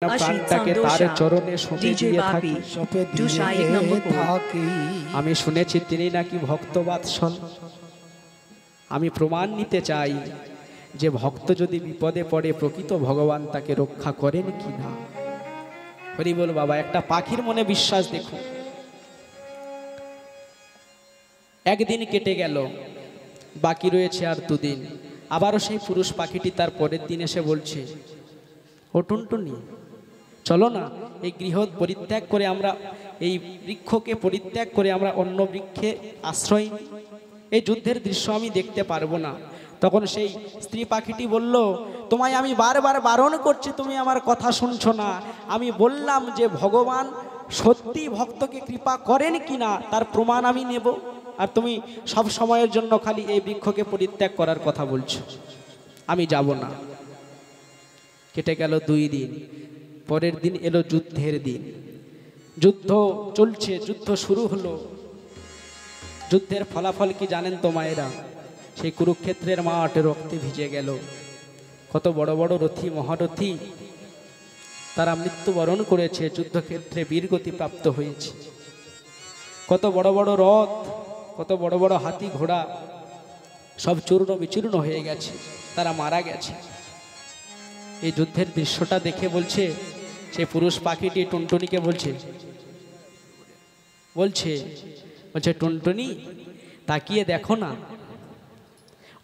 প্রাণটাকে তার চরণে সঁপে দিয়ে থাকি। আমি শুনেছি তিনি নাকি ভক্তবাৎসল। আমি প্রমাণ নিতে চাই যে ভক্ত যদি বিপদে পড়ে প্রকৃত ভগবান তাকে রক্ষা করেন কি না। হরি বল বাবা। একটা পাখির মনে বিশ্বাস দেখুন। একদিন কেটে গেল, বাকি রয়েছে আর দুদিন। আবারও সেই পুরুষ পাখিটি তার পরের দিন এসে বলছে, ও টুনটুনি, চলো না এই গৃহ পরিত্যাগ করে আমরা এই বৃক্ষকে পরিত্যাগ করে আমরা অন্য বৃক্ষে আশ্রয় নিই। এই যুদ্ধের দৃশ্য আমি দেখতে পারবো না। তখন সেই স্ত্রী পাখিটি বলল, তোমায় আমি বারবার বারণ করছি, তুমি আমার কথা শুনছো না। আমি বললাম যে ভগবান সত্যি ভক্তকে কৃপা করেন কিনা তার প্রমাণ আমি নেব, আর তুমি সব সময়ের জন্য খালি এই বৃক্ষকে পরিত্যাগ করার কথা বলছো। আমি যাব না। কেটে গেল 2 দিন। পরের দিন এলো যুদ্ধের দিন। যুদ্ধ চলছে, যুদ্ধ শুরু হলো। যুদ্ধের ফলাফল কি জানেন তো মায়েরা? সেই কুরুক্ষেত্রের মাঠ রক্তে ভিজে গেল। কত বড় বড় রথী মহারথী তারা মৃত্যুবরণ করেছে, যুদ্ধক্ষেত্রে বীরগতি প্রাপ্ত হয়েছে। কত বড় বড় রথ, কত বড় বড় হাতি ঘোড়া সব চূর্ণ বিচূর্ণ হয়ে গেছে, তারা মারা গেছে। এই যুদ্ধের দৃশ্যটা দেখে বলছে সেই পুরুষ পাখিটি টুনটুনিকে বলছে টুনটুনি, তাকিয়ে দেখো না,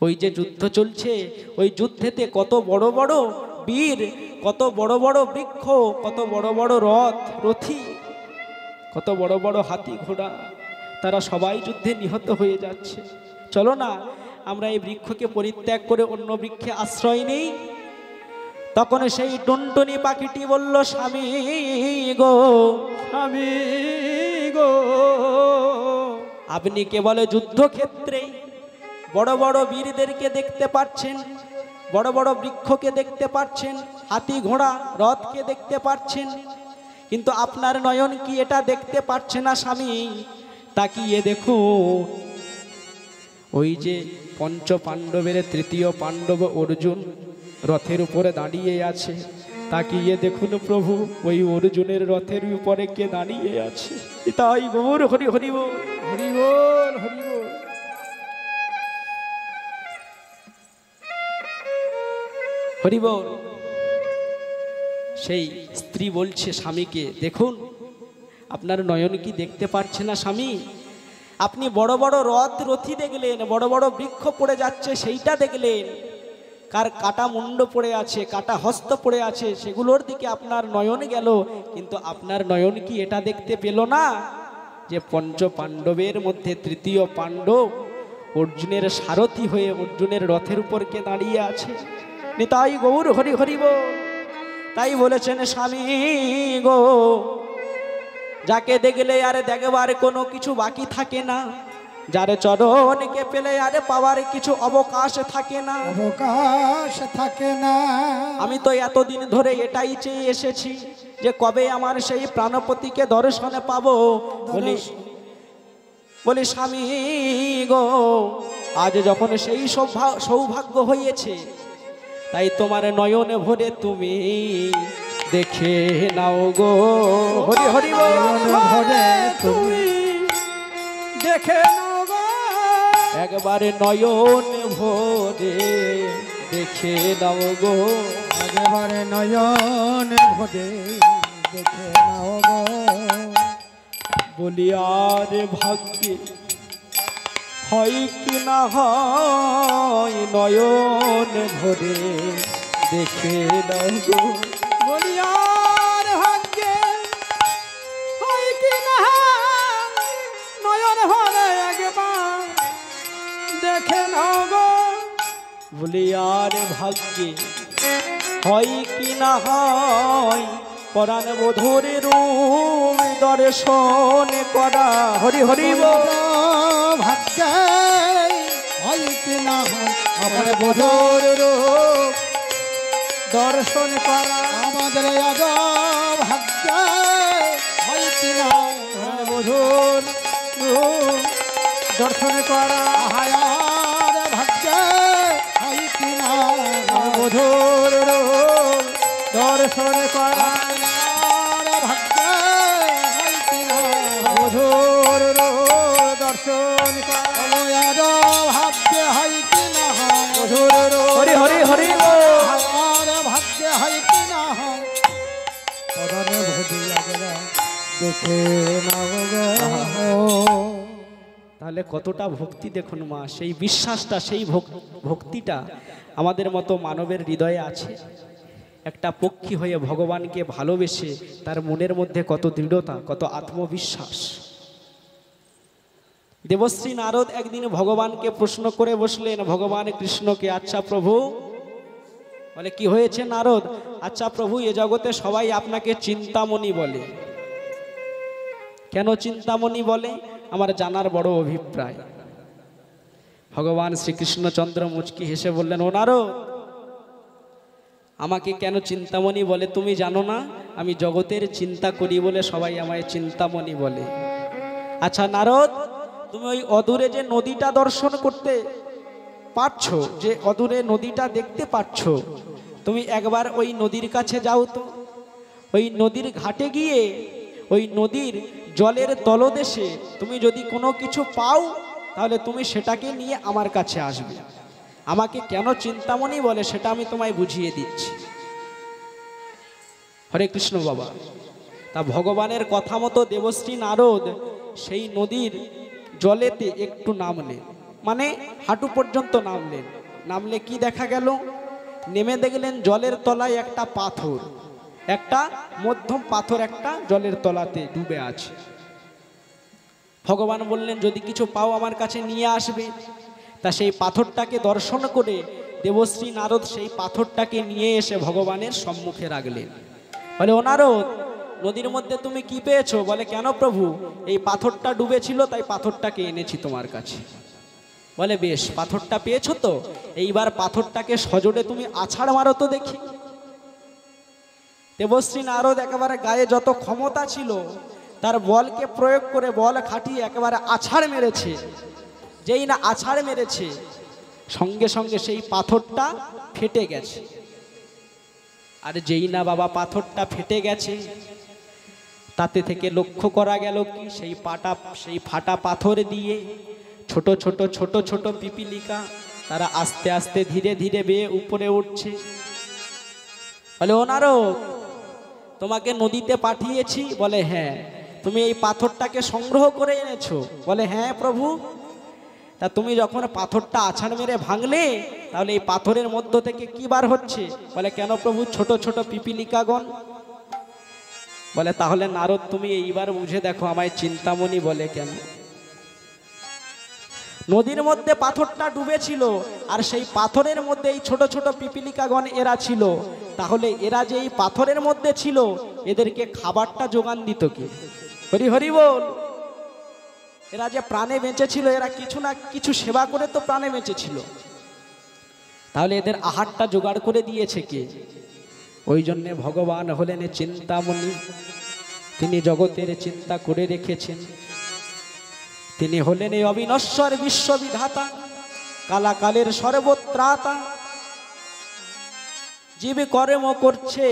ওই যে যুদ্ধ চলছে, ওই যুদ্ধেতে কত বড় বড় বীর, কত বড় বড় বৃক্ষ, কত বড় বড় রথ রথী, কত বড় বড় হাতি ঘোড়া, তারা সবাই যুদ্ধে নিহত হয়ে যাচ্ছে। চলো না আমরা এই বৃক্ষকে পরিত্যাগ করে অন্য বৃক্ষে আশ্রয় নেই। তখন সেই টুনটুনি পাখিটি বলল, স্বামী গো, স্বামী গো, আপনি কেবল যুদ্ধক্ষেত্রে বড় বড় বীরদেরকে দেখতে পাচ্ছেন, বড় বড় বৃক্ষকে দেখতে পাচ্ছেন, হাতি ঘোড়া রথকে দেখতে পাচ্ছেন, কিন্তু আপনার নয়ন কি এটা দেখতে পাচ্ছে না স্বামী? তাকিয়ে দেখো, ওই যে পঞ্চ পাণ্ডবের তৃতীয় পাণ্ডব অর্জুন রথের উপরে দাঁড়িয়ে আছে। তাকিয়ে দেখুন প্রভু, ওই অর্জুনের রথের উপরে কে দাঁড়িয়ে আছে। তাই গৌর হরি হরি বল, হরি বল, হরি বল, হরি বল। সেই স্ত্রী বলছে স্বামীকে, দেখুন আপনার নয়ন কি দেখতে পাচ্ছে না স্বামী? আপনি বড় বড় রথ রথী দেখলেন, বড় বড় বৃক্ষ পড়ে যাচ্ছে সেইটা দেখলেন, কার কাটা মুন্ড পড়ে আছে, কাটা হস্ত পড়ে আছে, সেগুলোর দিকে আপনার নয়ন গেল, কিন্তু আপনার নয়ন কি এটা দেখতে পেল না যে পঞ্চ পাণ্ডবের মধ্যে তৃতীয় পাণ্ডব অর্জুনের সারথি হয়ে অর্জুনের রথের উপর কে দাঁড়িয়ে আছে। নিতাই গৌর হরি হরি বল। তাই বলেছেন স্বামী গো, যাকে দেখলে আরে দেখবার কোনো কিছু বাকি থাকে না, যার চরণকে পেলে আরে পাওয়ার কিছু অবকাশ থাকে না, অবকাশ থাকে না। আমি তো এতদিন ধরে এটাই চেয়ে এসেছি যে কবে আমার সেই প্রাণপতিকে দর্শনে পাবো। বলি স্বামী গো, আজ যখন সেই সৌভাগ্য হয়েছে, তাই তোমার নয়নে ভরে তুমি দেখে নাও গো। হরি হরি ভরে তুমি দেখে নাও গো, একবারে নয়ন ভরে দেখে নাও গো, একবারে নয়ন ভরে দেখে নাও গো। বলি আর ভাগ্যে হয় কি না হয়, নয়ন ভরে দেখে নাও গো। বলি আর ভাগ্যে হয় কি না, নয়ন ভরে একবার দেখে নাও গো। বলি আর ভাগ্যে হয় কি না হয়, পরাণ বধূর রূপ দর্শন করা। হরি হরি বল। ভাগ্যে হয় কি না হয়, আমার বধূর রূপ দর্শন করা। আমাদের আজ ভাগ্যে হয় কি না, আমার বধূর রূপ দর্শন করা। হায়ার ভাগ্যে হয় কি না, আমার বধূর রূপ দর্শন করা। যদি একবার দেখে নাও গো। তাহলে কতটা ভক্তি দেখুন মা, সেই বিশ্বাসটা, সেই ভক্তিটা আমাদের মতো মানবের হৃদয়ে আছে। একটা পক্ষী হয়ে ভগবানকে ভালোবেসে তার মনের মধ্যে কত দৃঢ়তা, কত আত্মবিশ্বাস। দেবশ্রী নারদ একদিন ভগবানকে প্রশ্ন করে বসলেন ভগবান কৃষ্ণকে, আচ্ছা প্রভু, বলে কি হয়েছে নারদ? আচ্ছা প্রভু, এ জগতে সবাই আপনাকে চিন্তামণি বলে, কেন চিন্তামণি বলে? আমার জানার বড় অভিপ্রায়। ভগবান শ্রীকৃষ্ণচন্দ্র মুচকি হেসে বললেন, ও নারদ, আমাকে কেন চিন্তামণি বলে তুমি জানো না? আমি জগতের চিন্তা করি বলে সবাই আমায় চিন্তামণি বলে। আচ্ছা নারদ, তুমি ওই অদূরে যে নদীটা দর্শন করতে পারছো, যে অদূরে নদীটা দেখতে পাচ্ছ, তুমি একবার ওই নদীর কাছে যাও তো। ওই নদীর ঘাটে গিয়ে ওই নদীর জলের তলদেশে তুমি যদি কোনো কিছু পাও, তাহলে তুমি সেটাকে নিয়ে আমার কাছে আসবে। আমাকে কেন চিন্তামণি বলে সেটা আমি তোমায় বুঝিয়ে দিচ্ছি। হরে কৃষ্ণ বাবা। তা ভগবানের কথা মতো দেবশ্রী নারদ সেই নদীর জলেতে একটু নামলেন, মানে হাঁটু পর্যন্ত নামলেন। নামলে কি দেখা গেল? নেমে দেখলেন জলের তলায় একটা পাথর, একটা মধ্যম পাথর একটা জলের তলাতে ডুবে আছে। ভগবান বললেন, যদি কিছু পাও আমার কাছে নিয়ে আসবে। তা সেই পাথরটাকে দর্শন করে দেবশ্রী নারদ সেই পাথরটাকে নিয়ে এসে ভগবানের সম্মুখে রাখলেন। বলে, ও নারদ, নদীর মধ্যে তুমি কি পেয়েছো? বলে, কেন প্রভু, এই পাথরটা ডুবেছিল তাই পাথরটাকে এনেছি তোমার কাছে। বলে, বেশ, পাথরটা পেয়েছো তো, এইবার পাথরটাকে সজোরে তুমি আছাড় মারো তো দেখি। দেবশ্রী নারদ একেবারে গায়ে যত ক্ষমতা ছিল তার বলকে প্রয়োগ করে, বল খাটিয়ে একেবারে আছাড় মেরেছে। যেই না আছাড় মেরেছে, সঙ্গে সঙ্গে সেই পাথরটা ফেটে গেছে। আর যেই না বাবা পাথরটা ফেটে গেছে, তাতে থেকে লক্ষ্য করা গেল কি, সেই ফাটা পাথর দিয়ে ছোট ছোট ছোট ছোট পিপিলিকা তারা আস্তে আস্তে ধীরে ধীরে বেয়ে উপরে উঠছে। বলে, ও নারদ, তোমাকে নদীতে পাঠিয়েছি। বলে, হ্যাঁ। তুমি এই পাথরটাকে সংগ্রহ করে এনেছো? বলে, হ্যাঁ প্রভু। তা তুমি যখন পাথরটা আছাড় মেরে ভাঙলে, তাহলে এই পাথরের মধ্য থেকে কি বার হচ্ছে? বলে, কেন প্রভু, ছোট ছোট পিপিলিকাগণ। বলে, তাহলে নারদ, তুমি এইবার বুঝে দেখো আমায় চিন্তামণি বলে কেন। নদীর মধ্যে পাথরটা ডুবেছিল, আর সেই পাথরের মধ্যে এই ছোট ছোট পিপিলিকাগণ এরা ছিল। তাহলে এরা যে এই পাথরের মধ্যে ছিল, এদেরকে খাবারটা যোগান দিত কি? হরি হরি বল। এরা যে প্রাণে বেঁচে ছিল, এরা কিছু না কিছু সেবা করে তো প্রাণে বেঁচে ছিল। তাহলে এদের আহারটা জোগাড় করে দিয়েছে কে? ওই জন্যে ভগবান হলেন চিন্তামণি। তিনি জগতের চিন্তা করে রেখেছেন। তিনি হলেন এই অবিনশ্বর বিশ্ববিধাতা, কালাকালের সর্বত্রাতা। জীব কর্ম করছে,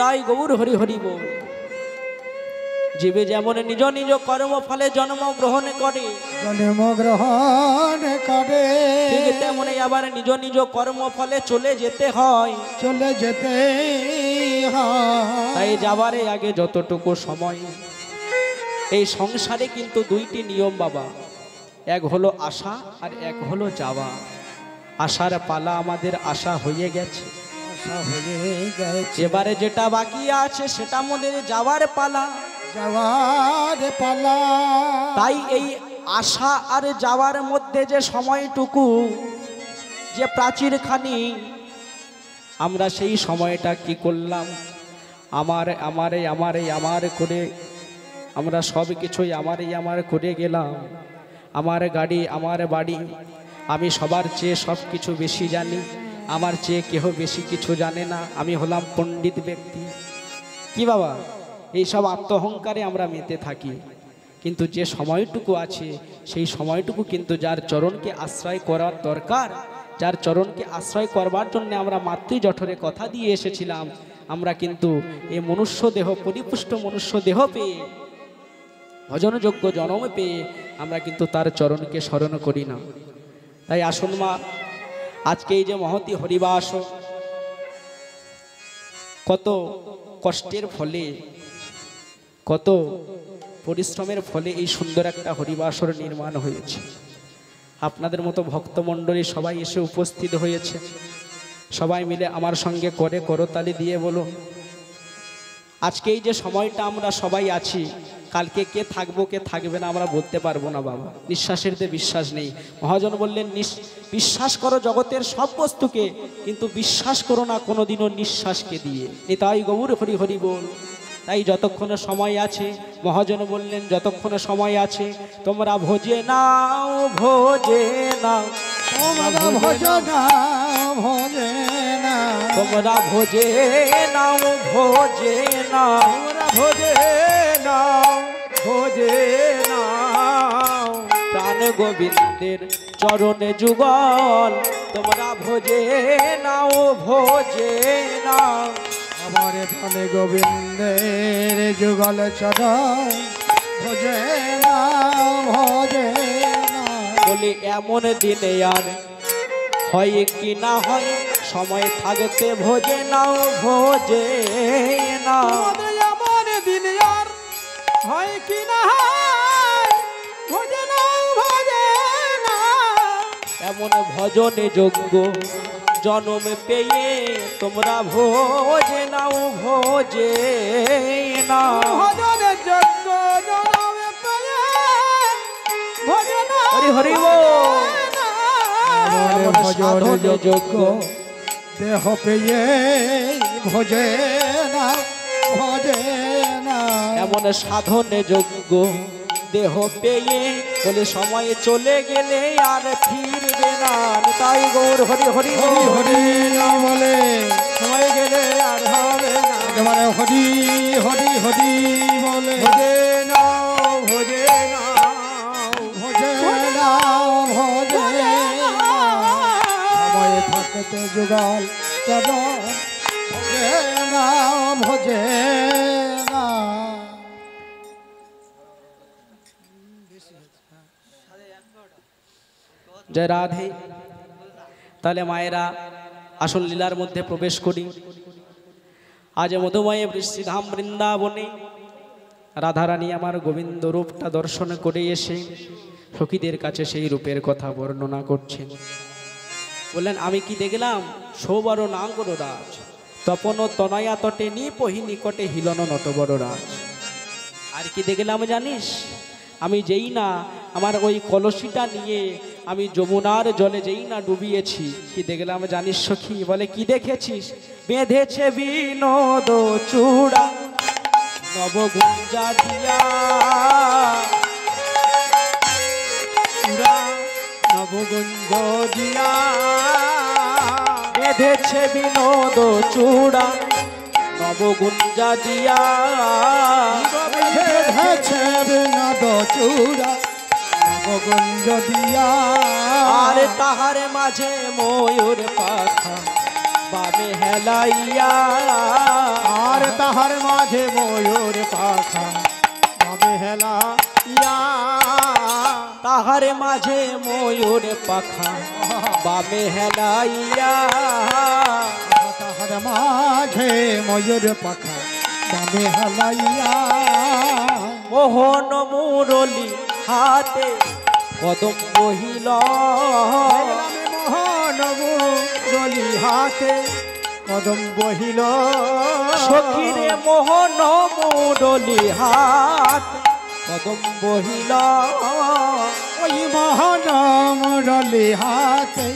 তাই গৌর হরি হরি বল। জীবে যেমন নিজ নিজ কর্ম ফলে জন্মগ্রহণ করে, ঠিক তেমনি আবার নিজ নিজ কর্ম ফলে চলে যেতে হয়। তাই যাবারে আগে যতটুকু সময়। এই সংসারে কিন্তু দুইটি নিয়ম বাবা, এক হলো আশা আর এক হলো যাওয়া। আশার পালা আমাদের আশা হয়ে গেছে, এবারে যেটা বাকি আছে সেটা আমাদের যাওয়ার পালা। তাই এই আশা আর যাওয়ার মধ্যে যে সময়টুকু, যে প্রাচীরখানি, আমরা সেই সময়টা কি করলাম? আমার করে আমরা সব কিছুই আমার করে গেলাম। আমার গাড়ি, আমার বাড়ি, আমি সবার চেয়ে সব কিছু বেশি জানি, আমার চেয়ে কেহ বেশি কিছু জানে না, আমি হলাম পণ্ডিত ব্যক্তি। কি বাবা, এইসব আত্মহংকারে আমরা মেতে থাকি। কিন্তু যে সময়টুকু আছে সেই সময়টুকু কিন্তু যার চরণকে আশ্রয় করার দরকার, যার চরণকে আশ্রয় করবার জন্য আমরা মাতৃ জঠরে কথা দিয়ে এসেছিলাম, আমরা কিন্তু এই মনুষ্য দেহ, পরিপুষ্ট মনুষ্য দেহ পেয়ে ভজনযোগ্য জনম পেয়ে আমরা কিন্তু তার চরণকে স্মরণ করি না। তাই আসুন মা, আজকে এই যে মহতি হরিবাস, কত কষ্টের ফলে, কত পরিশ্রমের ফলে এই সুন্দর একটা হরিবাসর নির্মাণ হয়েছে। আপনাদের মতো ভক্তমণ্ডলী সবাই এসে উপস্থিত হয়েছে। সবাই মিলে আমার সঙ্গে করে করতালি দিয়ে বলো, আজকে এই যে সময়টা আমরা সবাই আছি, কালকে কে থাকবো কে থাকবে না আমরা বলতে পারবো না বাবা। নিঃশ্বাসের দিয়ে বিশ্বাস নেই। মহাজন বললেন বিশ্বাস করো জগতের সব বস্তুকে, কিন্তু বিশ্বাস করো না কোনোদিনও নিঃশ্বাসকে দিয়ে। নিতাই গৌর হরি হরি বল। তাই যতক্ষণে সময় আছে, মহাজন বললেন যতক্ষণে সময় আছে তোমরা ভোজে নাও, ভোজে নাও, তোমরা ভোজে নাও, ভোজে নাও, তোমরা ভোজে নাও, ভোজে নাও, তোমরা ভোজে নাও, ভোজে নাও, প্রাণ গোবিন্দের চরণে যুগল তোমরা ভোজে নাও, ভোজে নাও। আমার প্রাণ গোবিন্দের যুগল চরণ ভোজে নাও, ভোজে নাও। বলি এমন দিনে আর হয় কি না হয়, সময় থাকতে ভোজে নাও, ভোজে নাও। আমাদের এমন দিন আর হয় কি না হয়, ভোজে নাও, ভোজে নাও। এমন ভজনে যোগ্য জনম পেয়ে তোমরা ভোজে নাও, ভোজে নাও। ভজনের যোগ্য জনম পেয়ে ভোজে নাও, হরি হরি বল। ভোজে নাও। এমন সাধনে যোগ্য দেহ পেয়ে ভোজে নাও, ভোজে নাও। এমন সাধনে যোগ্য দেহ পেয়ে বলে সময় চলে গেলে আর ফিরবে না। তাই গৌর হরি হরি হরি বল। হরি নাম বলে সময় গেলে আর হবে না। একেবারে হরি হরি হরি বলে ভোজে নাও, ভোজে নাও, ভোজে নাও, ভোজে নাও। সময় থাকতে যুগল চরণ ভোজে নাও, ভোজে নাও। জয় রাধে। তাহলে মায়েরা আসল লীলার মধ্যে প্রবেশ করি। আজ মধুময় বৃষ্টিধাম বৃন্দাবনে রাধারানী আমার গোবিন্দ রূপটা দর্শন করে এসে সখীদের কাছে সেই রূপের কথা বর্ণনা করছেন। বললেন আমি কি দেখলাম, সৌবর নাঙ্গর রাজ, তপন তনয়া তটে নিপহি নিকটে হিলন নটবর রাজ। আর কি দেখলাম জানিস, আমি যেই না আমার ওই কলসিটা নিয়ে আমি যমুনার জলে যেই না ডুবিয়েছি, কি দেখলাম জানিস সখী? বলে কি দেখেছিস? বেঁধেছে বিনোদ চূড়া নবগুঞ্জা দিয়া, চূড়া নবগুঞ্জ দিয়া, বেঁধেছে বিনোদ চূড়া নবগুঞ্জা দিয়া, বেঁধেছে বিনোদ চূড়া নবগুঞ্জ দিয়া। আর তাহার মাঝে ময়ূর পাখা বামে হেলাইয়া, আর তাহার মাঝে ময়ূর পাখা বাবে হেলাইয়া, তাহার মাঝে ময়ূর পাখা বামে হেলাইয়া, তাহার মাঝে ময়ূর পাখা বাবে হেলাইয়া। মোহন মুরলি হাতে কদম বহিল, মোহন মুরলি হাতে কদম বহিল, সখীরে মোহন মুরলি হাতে কদম বহিল, ওই মোহন মুরলি হাতে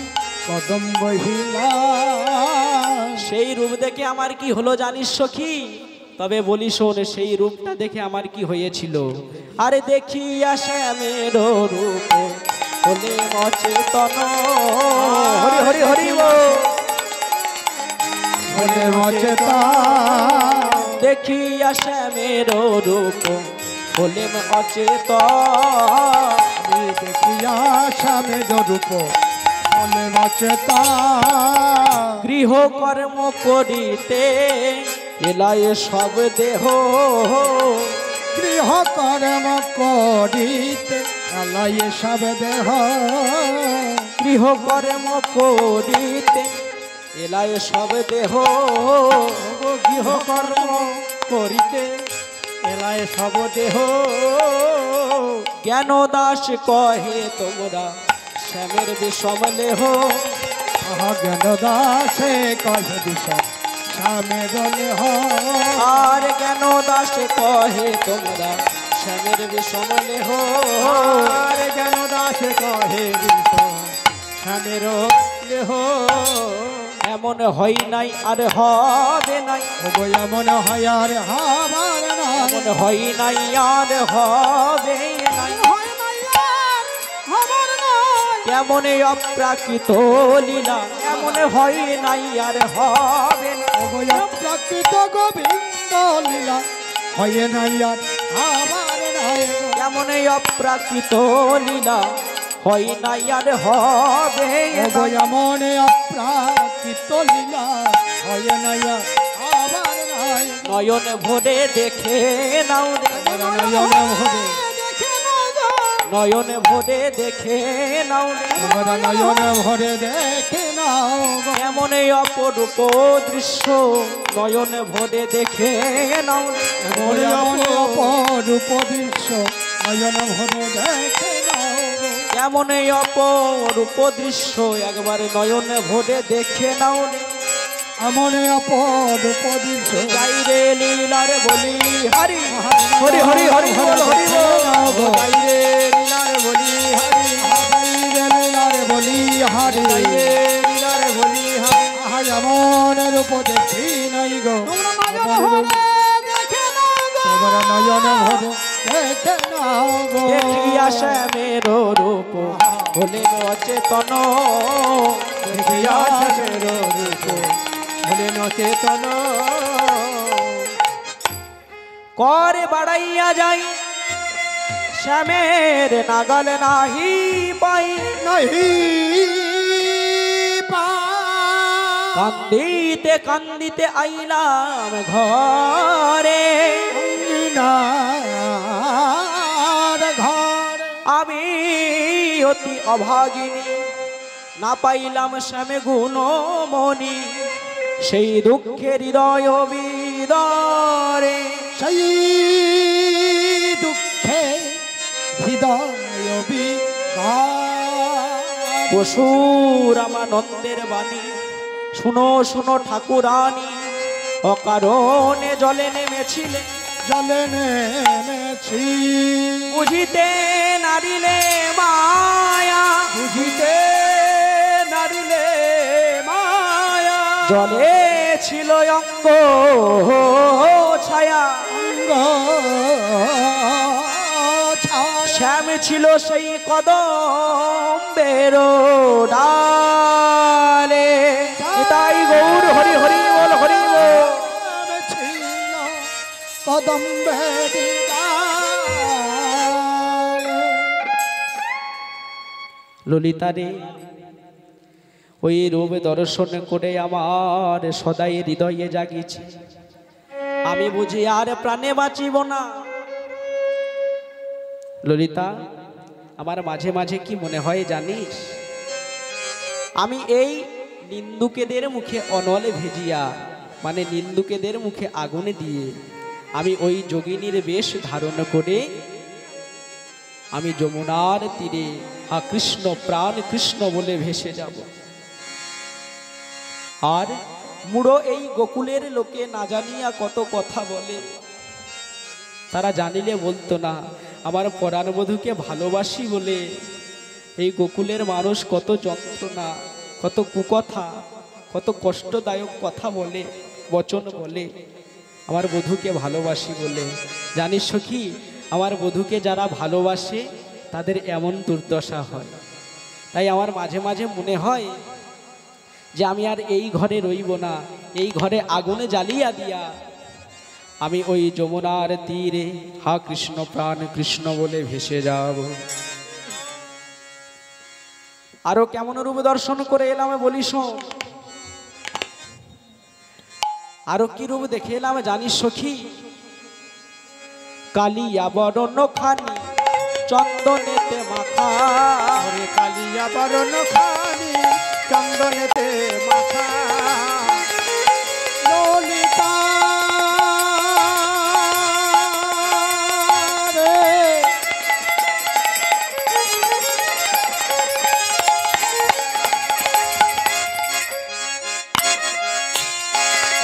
কদম বহিল। সেই রূপ দেখে আমার কি হলো জানিস সখী? তবে বলি শোন, সেই রূপটা দেখে আমার কি হয়েছিল? আরে দেখিয়া শ্যামের রূপ হলে অচেতন, হরি হরি হরি বল। হলে অচেতন, দেখিয়া শ্যামের রূপ হলে অচেতন, দেখিয়া স্বামীর রূপ হলে অচেতন। গৃহ কর্ম করিতে এলায় সব দেহ, গৃহ কর্ম করিতে এলাই সব দেহ গৃহ কর্ম করিতে এলায় সব দেহ গৃহ কর্ম করিতে এলাই সব দেহ জ্ঞান দাস কহে তোমরা শ্যামের বিষম লেহ জ্ঞান দাসে কহে বিষম শ্যামের দেহ আর জ্ঞান দাস কহে তোমরা শ্যামের বিষম লেহ আর জ্ঞান দাসে কহে বিষম শ্যামের দেহ এমন হয় নাই আর হবে নাই এমন হয় আর হবার নাই এমন হয় নাই আর হবে নাই কেমন অপ্রাকৃত লীলা এমন হয় নাই আর হবে না প্রাকৃত গোবিন্দ লীলা হয় নাই আর হবার নাই কেমন অপ্রাকৃত লীলা হয় নাই আর হবে না। এমন অপ্রাকৃত লীলা হয় নাই আর হবার নাই নয়ন ভরে দেখে নাও রে নয়ন ভরে দেখে নাও রে নয়ন ভরে দেখে নাও এমন অপরূপ দৃশ্য নয়ন ভরে দেখে নাও রে অপরূপ দৃশ্য নয়ন ভরে দেখে নাও এমন অপরূপ দৃশ্য একবার নয়ন ভরে দেখে নাও রে এমন অপরূপ দৃশ্য যাই রে লীলার বলি হরি হরি হরি হরি বল হরি বল গাই রে লীলার বলি হরি গাই রে লীলার বলি হরি গাই রে লীলার বলি হরি আজ এমন রূপ দেখি নাই গো তোমরা নয়ন ভরে দেখে নাও গো দেখিয়া শ্যামের রূপ হলেন অচেতন দেখিয়া শ্যামের রূপ হলেন অচেতন করে বাড়াইয়া যাই শ্যামের নাগাল নাহি পাই নাহি কান্দিতে কান্দিতে আইলাম ঘরে ঘর আমি অতি অভাগিনী না পাইলাম শ্যামে গুণমণি সেই দুঃখের হৃদয় বিদরে সেই দুঃখে হৃদয় পশুর আমানন্দের বাণী শুনো শুনো ঠাকুরানী অকারণে জলে নেমেছিলে জলে নেমেছি বুঝিতে নারিলে মায়া বুঝিতে নারিলে মায়া জলে ছিল অঙ্গ ছায়া অঙ্গ ছায়া শ্যাম ছিল সেই কদম বেরো ডালে তাই গৌর হরি হরি বল হরি বল ছিল কদম্বে ললিতা রে ওই রূপ দর্শন করে আমার সদাই হৃদয়ে জাগিছে আমি বুঝি আর প্রাণে বাঁচিব না ললিতা আমার মাঝে মাঝে কি মনে হয় জানিস আমি এই নিন্দুকেদের মুখে অনলে ভেজিয়া মানে নিন্দুকেদের মুখে আগুনে দিয়ে আমি ওই যোগিনীর বেশ ধারণ করে আমি যমুনার তীরে হা কৃষ্ণ প্রাণ কৃষ্ণ বলে ভেসে যাব আর মুড়ো এই গোকুলের লোকে না জানিয়া কত কথা বলে তারা জানিলে বলতো না আমার পরাণবধূকে ভালোবাসি বলে এই গোকুলের মানুষ কত যন্ত্রণা কত কুকথা কত কষ্টদায়ক কথা বলে বচন বলে আমার বধূকে ভালোবাসি বলে জানিস কি আমার বধূকে যারা ভালোবাসে তাদের এমন দুর্দশা হয় তাই আমার মাঝে মাঝে মনে হয় যে আমি আর এই ঘরে রইব না এই ঘরে আগুনে জ্বালিয়া দিয়া আমি ওই যমুনার তীরে হা কৃষ্ণ প্রাণ কৃষ্ণ বলে ভেসে যাব আরো কেমন রূপ দর্শন করে এলাম বলি শোন আরো কি রূপ দেখে এলাম জানিস সখী কালিয়া বরণ খানি চন্দনেতে মাখা ওরে কালিয়া বরণ খানি চন্দনেতে মাখা ললিতা রে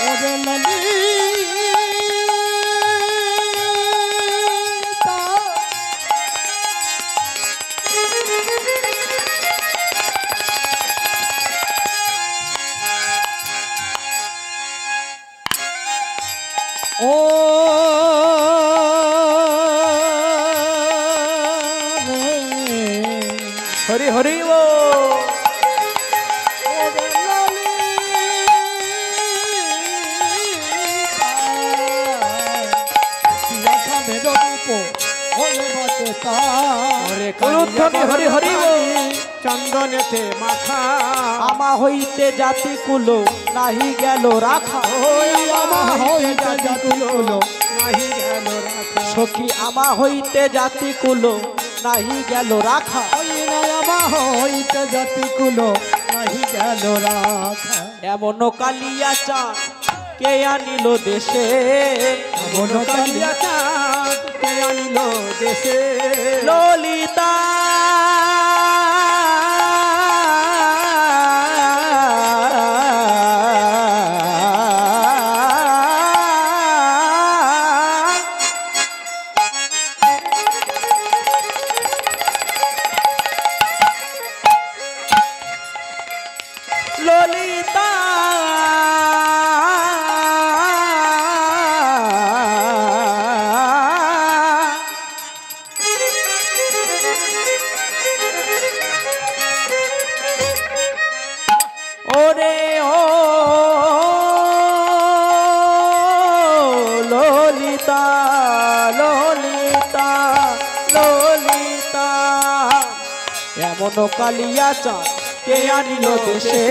ওরে ললিতা ও হরি হরি ও উলুধ্বনি হরি হরি ও চন্দনেতে মাখা আমা হইতে জাতি কুলো নাহি গেল রাখা ওই আমা হইতে জাতিকুলো নাহি গেল রাখা সখী আমা হইতে জাতি কুলো নাহি গেল রাখা ওই আমা হইতে জাতিকুলো নাহি গেল রাখা এমন কালিয়া চা কে আনিল দেশে মন কালিয়া চাঁদ কে আনিল দেশে ললিতা ললিতা ওরে ও ললিতা ললিতা ললিতা এমন কালিয়া চা কে আনিল দেশে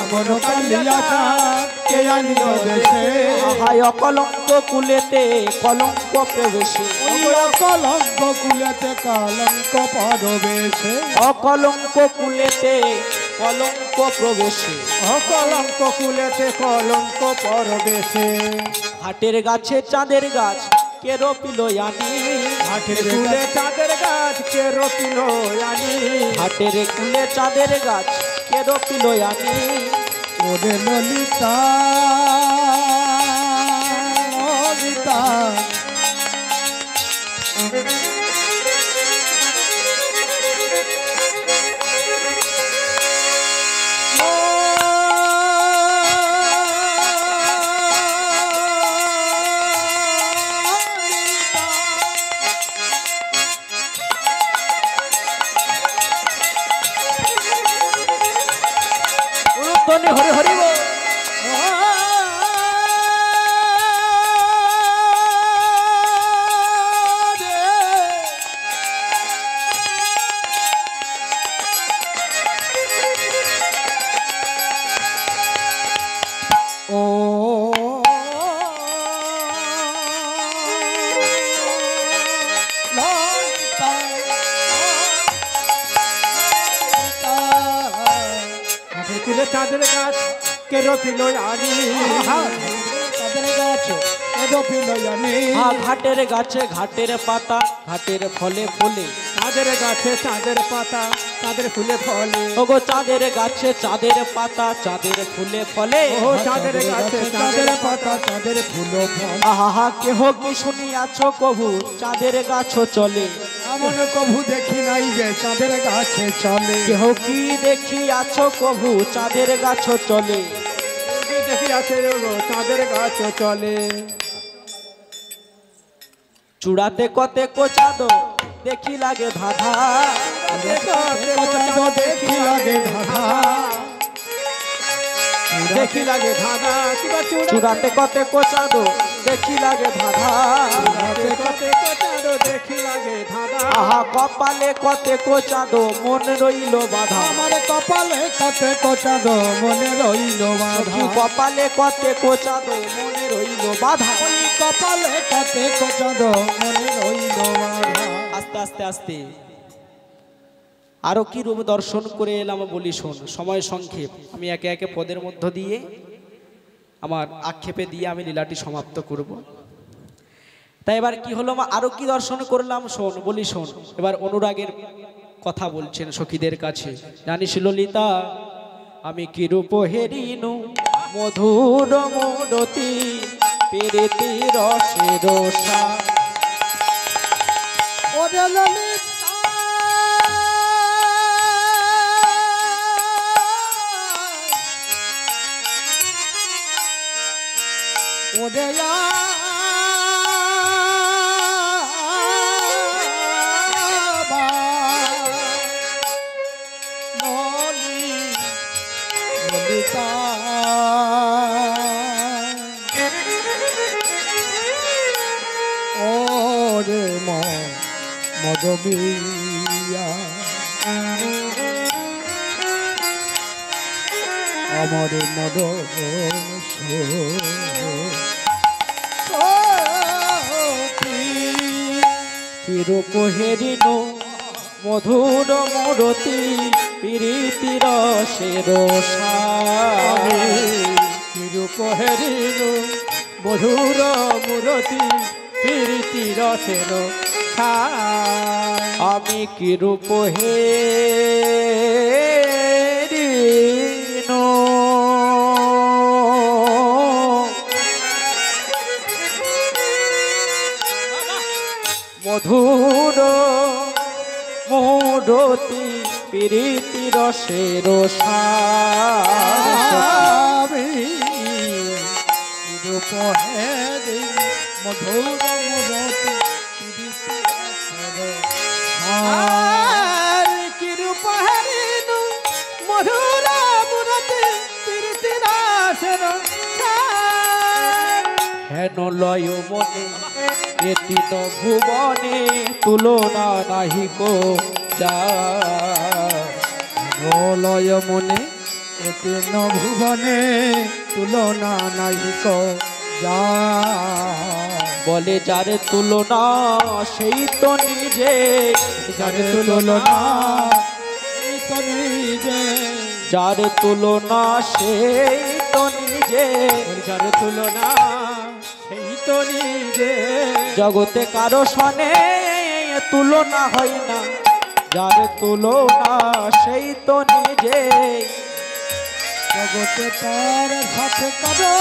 এমন কালিয়া চাঁদ কে আনিল দেশে হায় অকলঙ্ক কুলেতে কলঙ্ক প্রবেশে কলঙ্ক কুলেতে কলঙ্ক পরবেশে অকলঙ্ক কুলেতে কলঙ্ক প্রবেশে কলঙ্ক কুলেতে কলঙ্ক পরবেশে হাটের গাছে চাঁদের গাছ কে রোপিল আনি হাটের কুলে চাঁদের গাছ কে রোপিল আনি হাটের কুলে চাঁদের গাছ কে রোপিল আনি ওরে ললিতা ললিতা উলুধ্বনি হরি হরি বল। কুলে চাঁদের গাছ কে রোপিল আনি চাঁদের গাছ কে রোপিল আনি ঘাটের গাছে ঘাটের পাতা ঘাটের ফলে ফুলে চাঁদের গাছে চাঁদের পাতা চাঁদের ফুলে ফলে ওগো চাঁদের গাছে চাঁদের পাতা চাঁদের ফুলে ফলে ও চাঁদের গাছে চাঁদের পাতা চাঁদের ফুল ফলে আহা কেহ কি শুনিয়াছ কবু চাঁদের গাছ চলে এমন কভু দেখি নাই যে চাঁদের গাছে চলে কেহ কি দেখিয়াছ কবু চাঁদের গাছ চলে দেখি আছে চাঁদের গাছ চলে চূড়াতে কতে কোচাদ দেখি লাগে ধাঁধা দেখি লাগে ধাঁধা দেখি লাগে ধাঁধা চূড়াতে কতে কোচাদ দেখি লাগে ধাঁধা রাতে কতে কোচাঁদ দেখি লাগে ধাঁধা আহা কপালে কতে কোচাঁদ মন রইল বাধা আমার কপালে কতে কোচাঁদ মনে রইল বাধা কপালে কতে কোচাঁদ মনে রইল বাধা ওই কপালে কতে কোচাঁদ মনে রইল বাধা আস্তে আস্তে আস্তে আরো কি রূপ দর্শন করে এলাম বলি শোন সময় সংক্ষেপ আমি একে একে পদের মধ্য দিয়ে আমার আক্ষেপে দিয়ে আমি লীলাটি সমাপ্ত করব তাই এবার কি হলো আরো কি দর্শন করলাম শোন বলি শোন এবার অনুরাগের কথা বলছেন সখীদের কাছে জানিস ললিতা আমি কি রূপ হেরিনু মধুর মোরতি পেরেতি রসে রসা ওরে ললিতা ওরে ললিতা ওরে মদবিয়া আমার মদ রূপ হেরিনু মধুর মোরতি প্রীতি রসে রসা রূপ হেরিনু মধুর মূরতি প্রীতি রসের আমি কি রূপ হেরিনু মধুর মোরতি প্রীতি রসে রসা রূপ হেরি মধুর মূরতি কি রূপ হেরিনু মধুর মূরতি প্রীতি রসের হেন লয় মনে এতিন ভুবনে তুলনা নাহি কো যা লয় মনে এতিন ভুবনে তুলনা নাইক যা বলে যার তুলনা সেই তো নিজে যার তুলনা সেই তো নিজে যার তুলনা সেই তো নিজে যার তুলনা সেই তো নিজে জগতে কারো সনে তুলনা হয় না যার তুলনা সেই তো নিজে জগতে তার সাথে কারো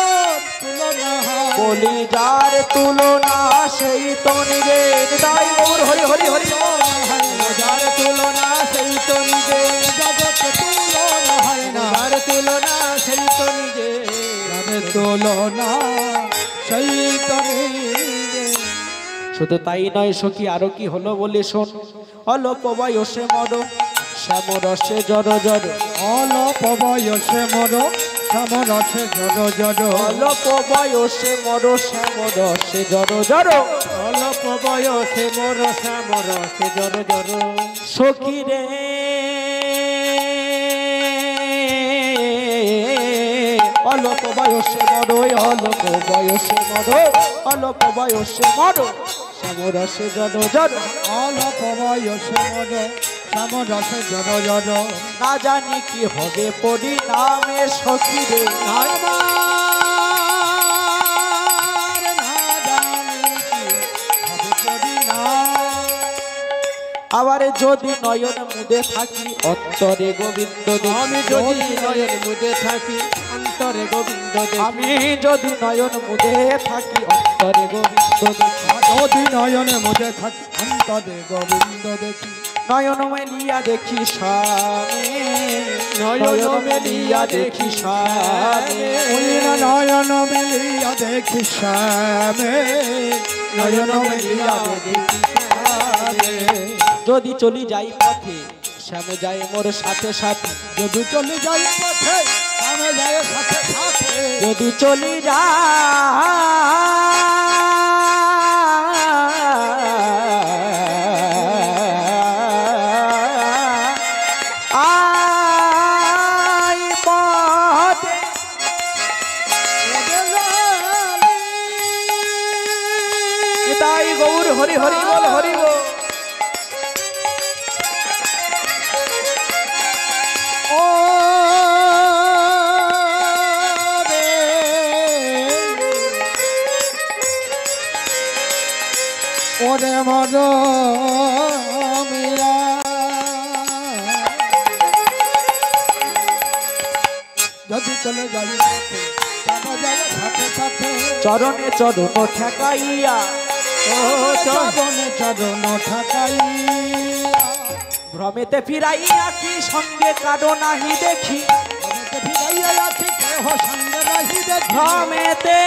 তুলনা বলি যার তুলনা সেই তো নিজে তাই গৌর হরি হরি হরি যার তুলনা সেই তো নিজে জগতে তুলনা হয় না যার তুলনা সেই তো নিজে যার তুলনা সেই তো নিজে শুধু তাই নয় সখী আরো কি হলো বলে শোন অল্প বয়সে মর শ্যাম রসে জর জর অল্প বয়সে মর শ্যাম রসে জর জর অল্প বয়সে মর শ্যাম রসে জর জর অল্প বয়সে মর শ্যাম রসে জর জর সখী রে অল্প বয়সে মর অল্প বয়সে মর অল্প বয়সে মর শ্যাম রসে জর জর অল্প বয়সে মর শ্যাম রসে জর জর না জানি কি হবে পরিণামে সখী রে আবার যদি নয়ন মুদে থাকি অন্তরে গোবিন্দ আমি যদি নয়ন মুদে থাকি অন্তরে গোবিন্দ আমি যদি নয়ন মুদে থাকি অন্তরে গোবিন্দ যদি নয়ন মুদে থাকি অন্তরে গোবিন্দ দেখি নয়ন মেলিয়া দেখি স্বামী নয়ন মেলিয়া দেখি স্বামী নয়ন মেলিয়া দেখি শ্যামে নয়ন মেলিয়া দেখি যদি চলি যাই পথে শ্যাম যায় মোর সাথে সাথে যদি চলে যাই পথে শ্যাম প্রাণে যায় সাথে সাথে যদি চলি যা গৌর হরি হরি বল হরি বল। ও ওরে মর মিয়া যদি চলে যাবি সাথে সাথে চরণে চরণ ঠেকাইয়া ও চরণে চরণ ঠাকাইয়া ভ্রমেতে ফিরাইয়া কি সঙ্গে কারো নাহি দেখি ফিরাইয়া আছি কেহ সঙ্গে নাহি দেখি ভ্রমেতে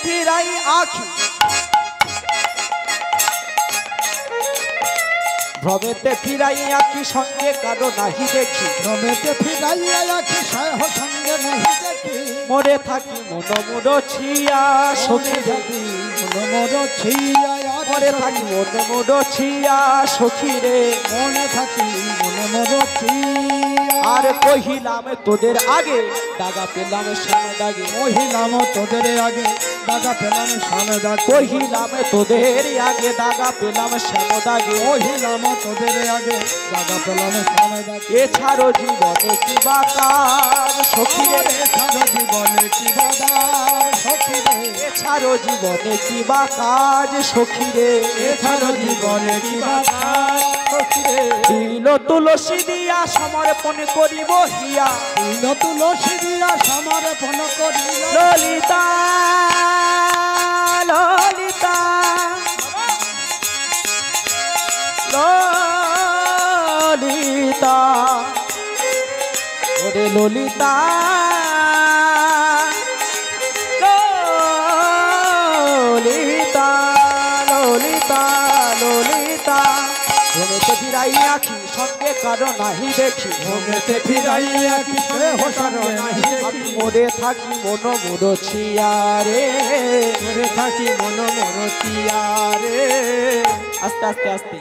ফিরাই আখি ভ্রমেতে ফিরাইয়া কি সঙ্গে কারো নাহি দেখি ভ্রমেতে ফিরাইয়া আছি কেহ সঙ্গে নাহি দেখি মরে থাকি মন মুড়ছিয়া সখী থাকি মন ছিয়া মরে থাকি মন মুড়ছিয়া সখী রে মনে থাকি মন ছিয়া আর কহিলাম তোদের আগে দাগা পেলাম সামনে দাগে মহিলাম তোদের আগে দাগা পেলাম সামনে দাগ কহিলাম তোদের আগে দাগা পেলাম শ্যাম দাগে মহিলাম তোদের আগে দাগা পেলাম সামনে দাগ এছাড়ো জীবনে কি বা কাজ সখী রে সারা জীবনে কি বাদার সখী রে এছাড়ো জীবনে কি বা কাজ সখী রে এছাড়া জীবনে কি বাদার সখী রে দিল তুলসী দিয়া সমর্পণ করিব হিয়া তুলসী দিয়া সমর্পণ করিল ললিতা ললিতা ললিতা ওরে ললিতা ললিতা ললিতা ললিতা ভ্রমেতে ফিরাইয়া কি সঙ্গে কারো নাহি দেখি ভ্রমেতে ফিরাইয়া কি কেহ সঙ্গে নাহি আমি দেখি মোরে থাকি মন মুড়ছিয়া রে মরে থাকি মন মরতিয়া রে আস্তে আস্তে আস্তে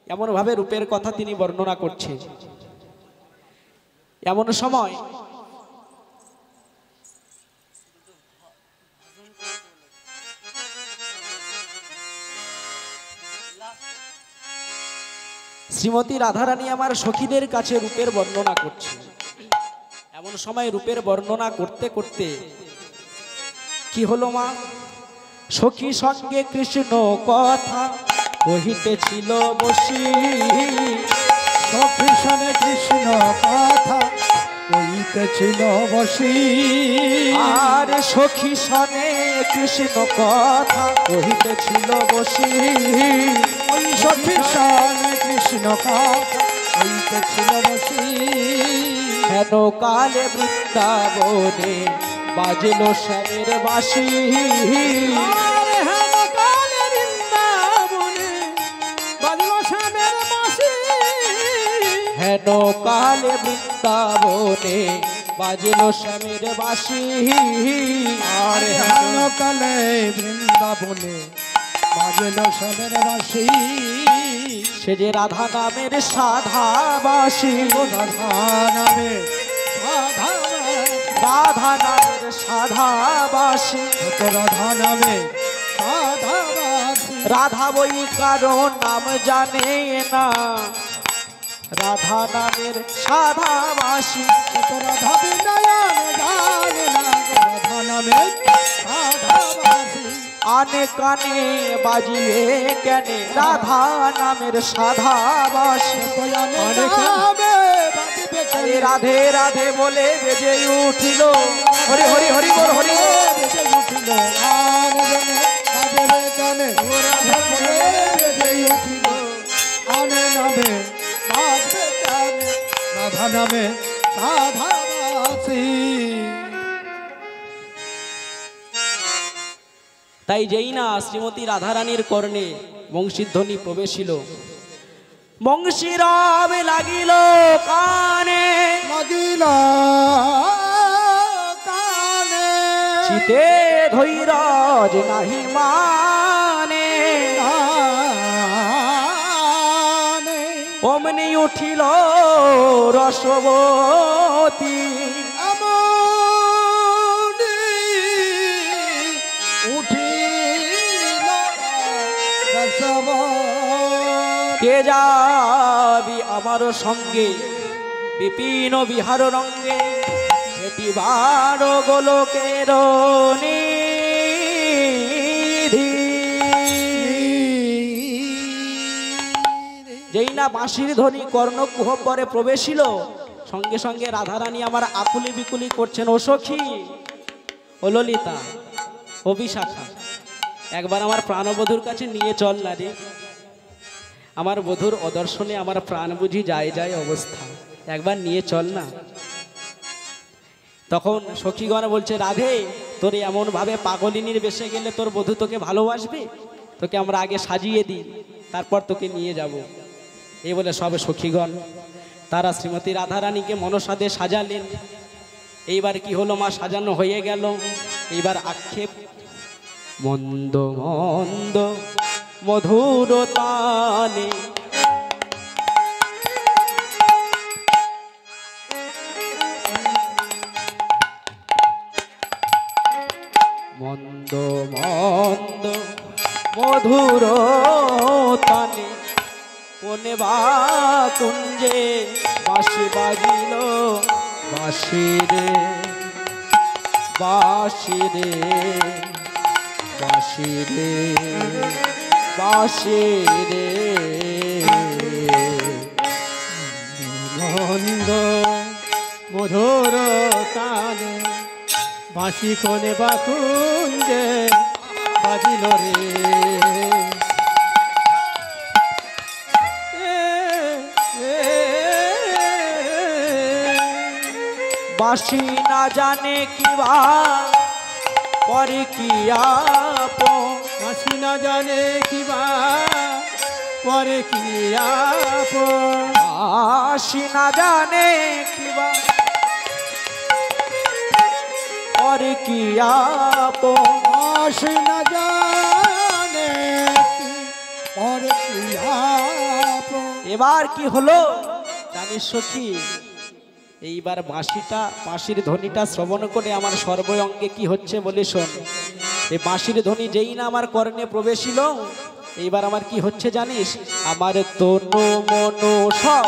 এমন ভাবে রূপের কথা তিনি বর্ণনা করছেন। এমন সময় শ্রীমতী রাধারানী আমার সখীদের কাছে রূপের বর্ণনা করছে। এমন সময় রূপের বর্ণনা করতে করতে কি হলো মা, সখী সঙ্গে কৃষ্ণ কথা কহিতেছিল বসি, সখী সনে কৃষ্ণ কথা কইতেছিল বসি, আর সখী সনে কৃষ্ণ কথা কহিতেছিল বসি, ওই সখী সনে কৃষ্ণ কথা কইতেছিল বসি। হেন কালে বৃন্দাবনে বাজলো শ্যামের বাঁশি, আরে হেন কালে বৃন্দাবনে বাজলো শ্যামের বাঁশি, হেন কালে বৃন্দাবনে বাজলো শ্যামের বাঁশি, আর হেন কালে বৃন্দাবনে বাজলো শ্যামের বাঁশি। সে যে রাধা নামের সাধাবাসী, রাধা নামে রাধা রাধা নামের সাধাবাসী, রাধা নামে রাধাবাসী। রাধা বই কারো নাম জানে না, রাধা নামের সাধাবাসী, রাধা বিনয়ন জানে না, রাধা নামে রাধাবাসী। আনে কানে বাজিয়ে কেনে রাধা নামের সাধাবাসী, আনে কানে বাজিবে কেনে রাধে রাধে বলে বেজে উঠিল, হরি হরি হরি বল হরি বল। বেজে উঠিল, আর জনে বাজবে কানে রাধা বলে বেজে উঠিল, আনে নামে বাজবে কানে রাধা রাধা নামে সাধাবাসী। তাই যেই না শ্রীমতী রাধারানীর কর্ণে বংশীধ্বনি প্রবেশিল, বংশীরব লাগিল কানে, লাগিল কানে, চিতে ধৈর্য নাহি মানে, অমনি উঠিল রসবতী, উঠিল রসবতী। কে যাবি আমার সঙ্গে বিপিন বিহার রঙ্গে, এটি বারো গোলকের নিধি। যেই না বাঁশির ধ্বনি কর্ণকুহব্বরে প্রবেশিল, সঙ্গে সঙ্গে রাধারানী আমার আকুলি বিকুলি করছেন। ও সখী, ও ললিতা, ও বিশাখা, একবার আমার প্রাণবধূর কাছে নিয়ে চল না রে। আমার বধূর অদর্শনে আমার প্রাণ বুঝি যায় যায় অবস্থা, একবার নিয়ে চল না। তখন সখীগণ বলছে, রাধে, তোর এমনভাবে পাগলিনীর বেশে গেলে তোর বধূ তোকে ভালোবাসবে? তোকে আমরা আগে সাজিয়ে দিই, তারপর তোকে নিয়ে যাব। এই বলে সব সখীগণ তারা শ্রীমতী রাধারানীকে মনসাদে সাজালেন। এইবার কি হলো মা, সাজানো হয়ে গেল। এইবার আক্ষেপ, মন্দ মন্দ মধুর তানে, মন্দ মন্দ মধুর তানে, কোনে বা কুঞ্জে বাঁশি বাজিল, বাঁশি রে বাঁশি রে বাঁশি রে বাঁশি রে। মন্দ মধুর তানে, বাঁশি কোনে বাকুঞ্জে বাজিল রে। বাঁশি না জানে কিবা পরে কি আপন, বাঁশি না জানে কিবা পরে কি আপন, বাঁশি না জানে কিবা পরে কি আপন, বাঁশি না জানে পরে কি আপন। এবার কি হলো জানিস সখী, এইবার বাঁশির ধ্বনিটা শ্রবণ করে আমার সর্বঙ্গে কি হচ্ছে বলে শোন। এই বাঁশির ধ্বনি যেই না আমার কর্ণে প্রবেশিল, এইবার আমার কি হচ্ছে জানিস, আমার তনু মনো সব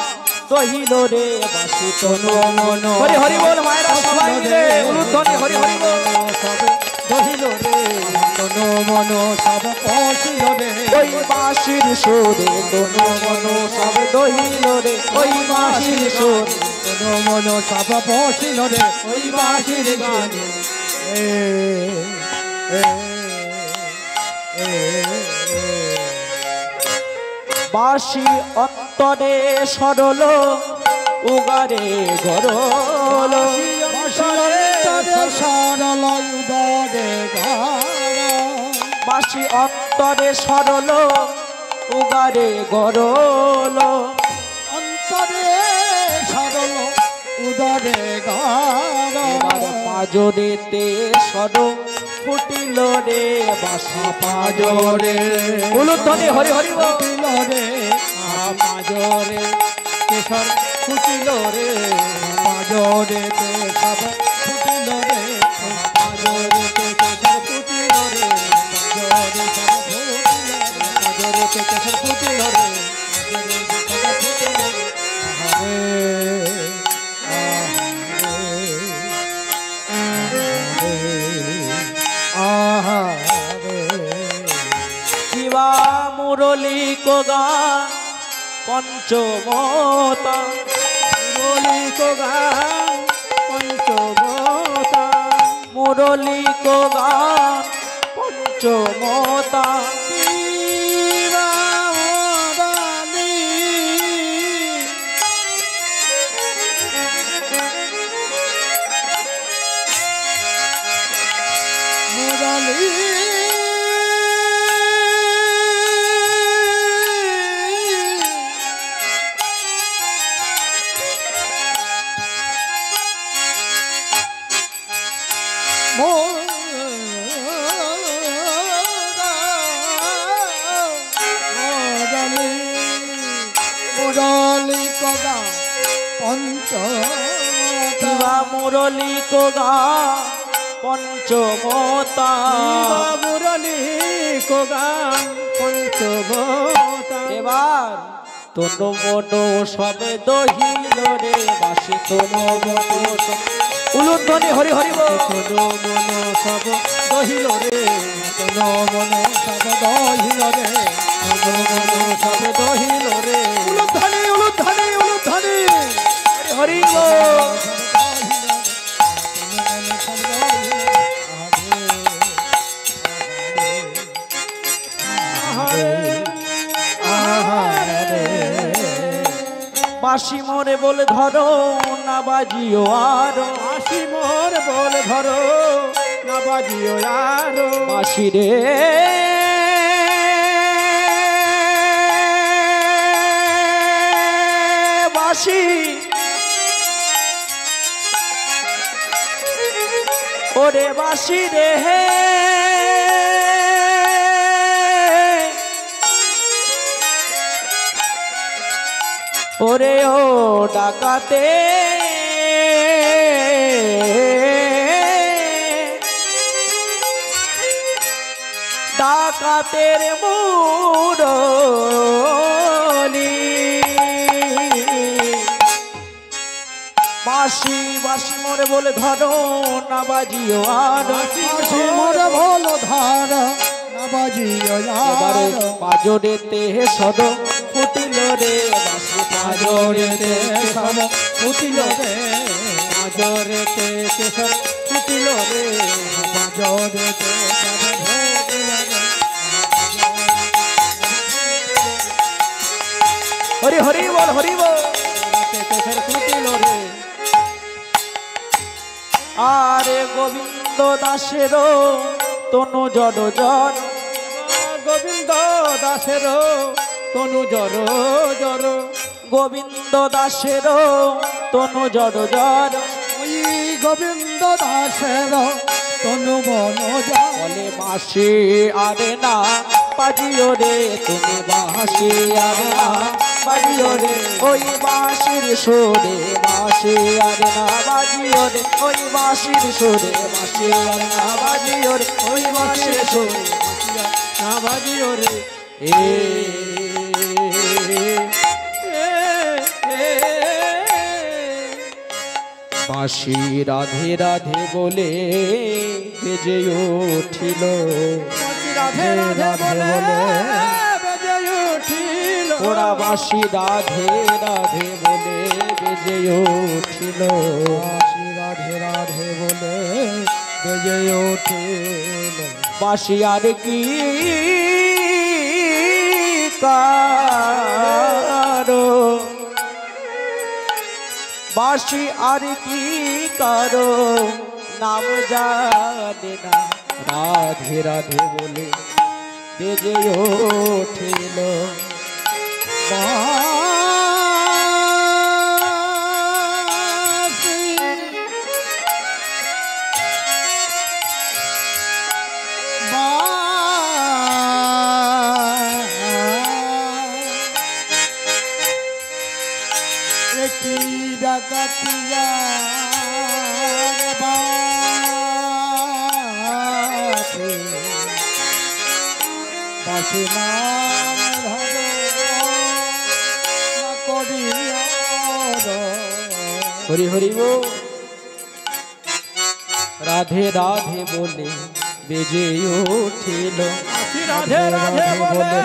দহিল রে বাঁশি, তনু মনো হরি হরি বল মায়েরা সবাই মিলে উলুধ্বনি হরি হরি বল, সব দহিল রে, তনু মনো সব পশিল রে, ওই বাঁশির সুরে তনু মনো সব দহিল রে, ওই বাঁশির সুরে তনু মনো সব পশিল রে, ওই বাঁশির গানে। বাঁশি অন্তরে সরল উগারে গরল, সরল উদরে বাঁশি অন্তরে সরল উগারে গরল, অন্তরে সরল উদরে এবার পাজরেতে সর ফুটিল রে বাঁশি, পাজরে উলুধ্বনি হরি হরি বল, ফুটিল রে, পাজরে কেশর ফুটিল রে, পাজরে কেশর ফুটিল রে, পাজরে কেশর ফুটিল রে, পাজরে কেশর ফুটিল রে, শিবা মুরলী কোগা পঞ্চমতা, মুরলী কোগা পঞ্চমতা, মুরলী কোগা পঞ্চমতা, মুরলি কগা পঞ্চ দিবা মুরলি কোগা পঞ্চমতা মুরলি কগা পঞ্চমতা এবার তনু মনো সবে দহিল রে বাসি তনু মনো উলুধ্বনি হরি হরি বল। তনু মন সব দহিল রে তনু মন সব দহিল রে তনু মন সব দহিল রে উলুধ্বনি উলুধ্বনি উলুধ্বনি হরি হরি বল। বাঁশি মোরে বলে ধরো না বাজিও আরো বাঁশি মোর বল ধরো না বাজিও আরো বাঁশি রে বাঁশি ওরে বাঁশি রে ওরে ও ডাকাতে ডাকাতের মুরলি বাঁশি বাঁশি মোরে বলে ধরো না বাজিও আর বাঁশি মোর বল ধরো না বাজিও এবারে আরো পাজরেতে সদ ফুটিল রে বাঁশি পাজরেতে সব ফুটিল রে বাজরেতে কেশর ফুটিল রে বাজরেতে সব ফুটিল রে হরি হরি বল হরি বল। কেশর ফুটিল রে আরে গোবিন্দ দাসের তনু জড় জড় গোবিন্দ দাসের তনু জর জর গোবিন্দ দাসের তনু জড় জড় ওই গোবিন্দ দাসের তনু মন জর বলে বাঁশি আরে না বাজিও রে তুমি বাঁশি আরে না বাজিও রে ওই বাঁশির সুরে বাঁশি আরে না বাজিও রে ওই বাঁশির সুরে বাঁশি আরে না বাজিও রে ওই বাঁশির সুরে না বাজিও রে এ বাঁশি রাধে রাধে বলে বেজে উঠিল রাধে রাধে বলে বেজে উঠিল ওরা বাঁশি রাধে রাধে বলে বেজে উঠিল বাঁশি রাধে রাধে বলে বেজে উঠিল বাঁশি আর কি কারো বাঁশি আর কি কারো নাম জানে না রাধে রাধে বলে বেজে উঠিল বাঁশি একটি ডাকাতিয়া বাঁশি নাম ধর না করিয়া হরি হরি বল। রাধে রাধে বলে বেজে উঠিল রাধে রাধে বলে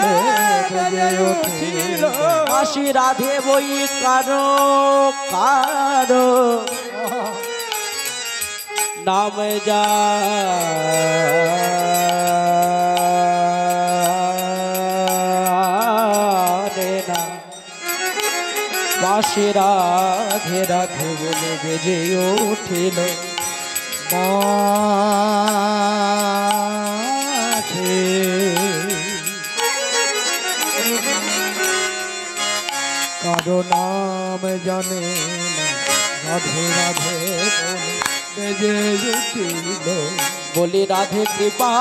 বেজে উঠিল বাঁশি রাধে বই কারো কারো নাম জানে না বাঁশি রাধে রাধে বলে বেজে উঠিল বাঁশি কারো নাম জানে না রাধে রাধে বলে বেজে উঠিল বলি রাধে কৃপা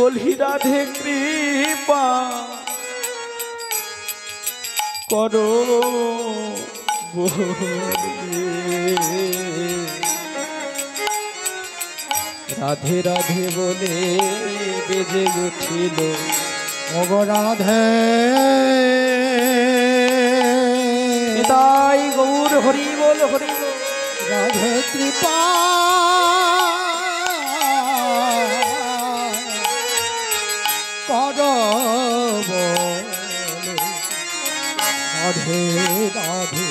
বলি রাধে কৃপা করো রাধে রাধে বলে বেজে উঠিল ওগো রাধে তাই গৌর হরি বল রাধে কৃপা করো রাধে রাধে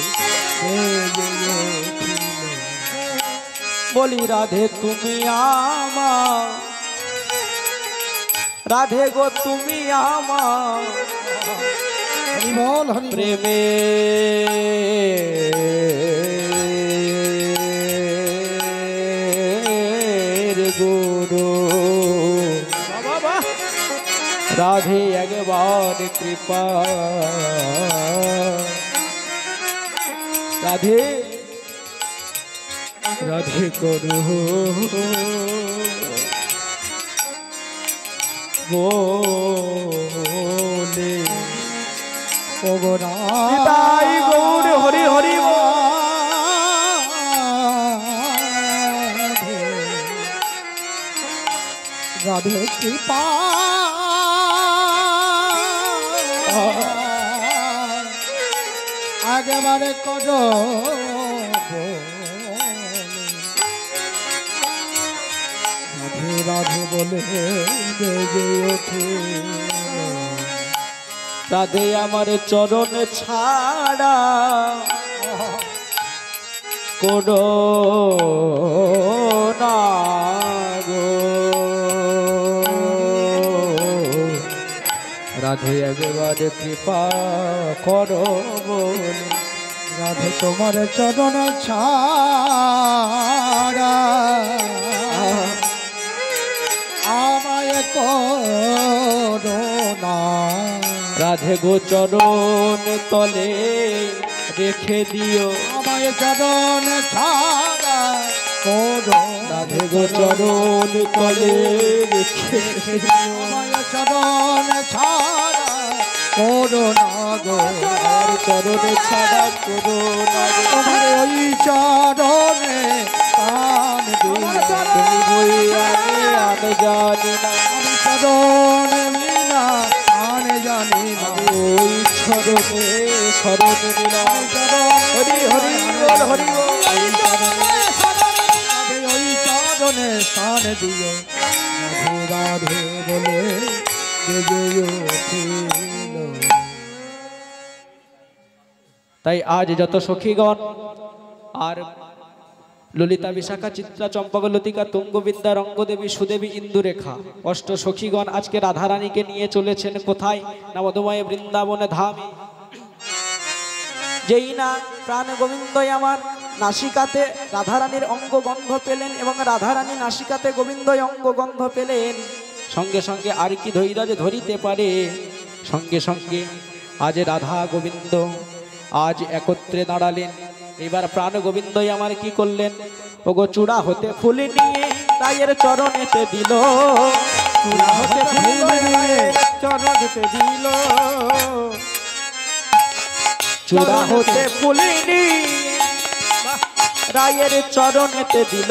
বলি রাধে তুমি আমার রাধে গো তুমি আমার হরি বল হরি প্রেমে গুরু রাধে একবার কৃপা রাধে রাধে করু বলে ওগো তাই গৌর হরি হরি রাধে কৃপা একেবারে করো রাধে রাধে বলে বেজে ওঠে রাধে আমার চরণ ছাড়া কোনো না গো রাধে একবারে কৃপা করো বলে রাধে তোমার চরণ ছাড়া আমায় করো না রাধে গো চরণ তলে রেখে দিও আমায় চরণ ছাড়া করো রাধে গো চরণ তলে রেখে দিও আমায় চরণ ছাড়া করো না গো আর চরণ ছাড়া করো না গো তোমার ওই চরণে প্রাণ দিই তুমি বই আমি জানি না আমি চরণ বিনা প্রাণ জানি না ওই চরণে শরণ নিলাম হরি হরি বল হরি বল ওই চরণে স্থান দিও রাধে রাধে বলে বেজে উঠিল তাই আজ যত সখীগণ আর ললিতা বিশাখা চিত্রা চম্পক লতিকা তুঙ্গবিদ্যা রঙ্গদেবী সুদেবী ইন্দুরেখা অষ্ট সখীগণ আজকে রাধারানীকে নিয়ে চলেছেন কোথায় না মধুময় বৃন্দাবনে ধামে যেই না প্রাণ গোবিন্দই আমার নাসিকাতে রাধারানীর অঙ্গ গন্ধ পেলেন এবং রাধারানী নাসিকাতে গোবিন্দই অঙ্গ গন্ধ পেলেন সঙ্গে সঙ্গে আর কি ধৈর্য ধরিতে পারে সঙ্গে সঙ্গে আজ রাধা গোবিন্দ আজ একত্রে দাঁড়ালেন এবার প্রাণ গোবিন্দই আমার কি করলেন ওগো চূড়া হতে ফুল নিয়ে রায়ের চরণেতে দিল চূড়া হতে ফুল নিয়ে চরণেতে দিল চূড়া হতে ফুল নিয়ে রায়ের চরণেতে দিল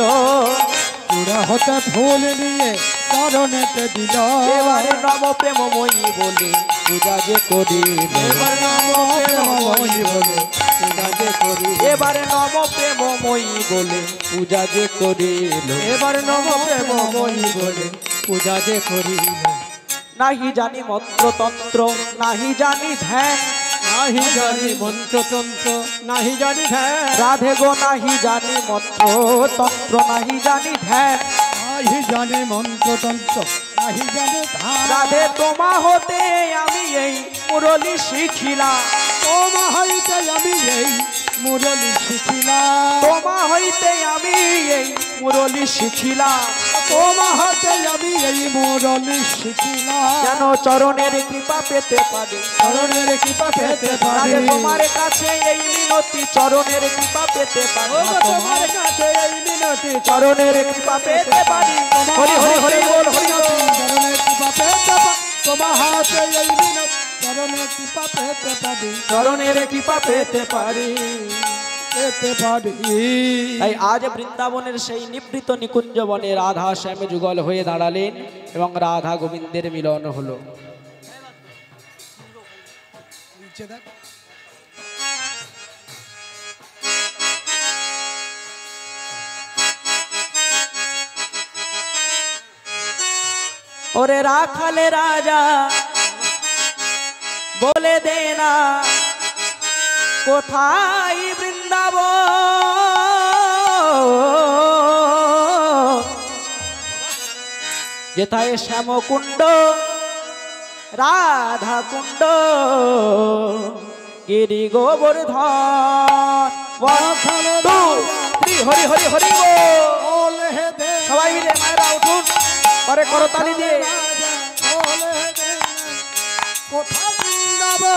চূড়া হতে ফুল নিয়ে চরণেতে দিল এবারে নব প্রেমময়ী বলে পূজা যে করিল এবার নম প্রেমময়ী বলে পূজা যে করিল এবারে নব প্রেমময়ী বলে পূজা যে করিল এবার নম প্রেমময়ী বলে পূজা যে করিল নাহি জানি মন্ত্রতন্ত্র নাহি জানি ধ্যান নাহি জানি মন্ত্রতন্ত্র নাহি জানি ধ্যান রাধে গো নাহি জানি মন্ত্রতন্ত্র নাহি জানি ধ্যান নাহি জানি মন্ত্রতন্ত্র নাহি জানি ধ্যান রাধে তোমা হতে আমি এই মুরলি শিখিলাম তোমা হইতে আমি এই মুরলি শিখিলাম তোমা হইতে আমি এই মুরলি শিখিলাম তোমা হতে আমি এই মুরলি শিখিলাম যেন চরণের কৃপা পেতে পারে চরণের কৃপা পেতে পারি রাধে তোমার কাছে এই মিনতি চরণের কৃপা পেতে পারে তোমার কাছে এই মিনতি চরণের কৃপা পেতে পারি হরি হরি হরি বল হরি বল চরণের কৃপা পেতে তোমার হাতে এই মিনতি চরণে কৃপা পেতে পারি চরণের কৃপা পেতে পারি। পেতে পারি। তাই আজ বৃন্দাবনের সেই নিবৃত নিকুঞ্জ বনে রাধা শ্যামে যুগল হয়ে দাঁড়ালেন এবং রাধা গোবিন্দের মিলন হলো। ওরে রাখালে রাজা বলে দে না কোথায় বৃন্দাবন, যেথায় শ্যামকুণ্ড রাধা কুণ্ড গিরি গোবর্ধন। হরি হরি হরি বল। সবাই মিলে মায়েরা উঠুন, পরে করতালি দিয়ে কোথা বৃন্দাবন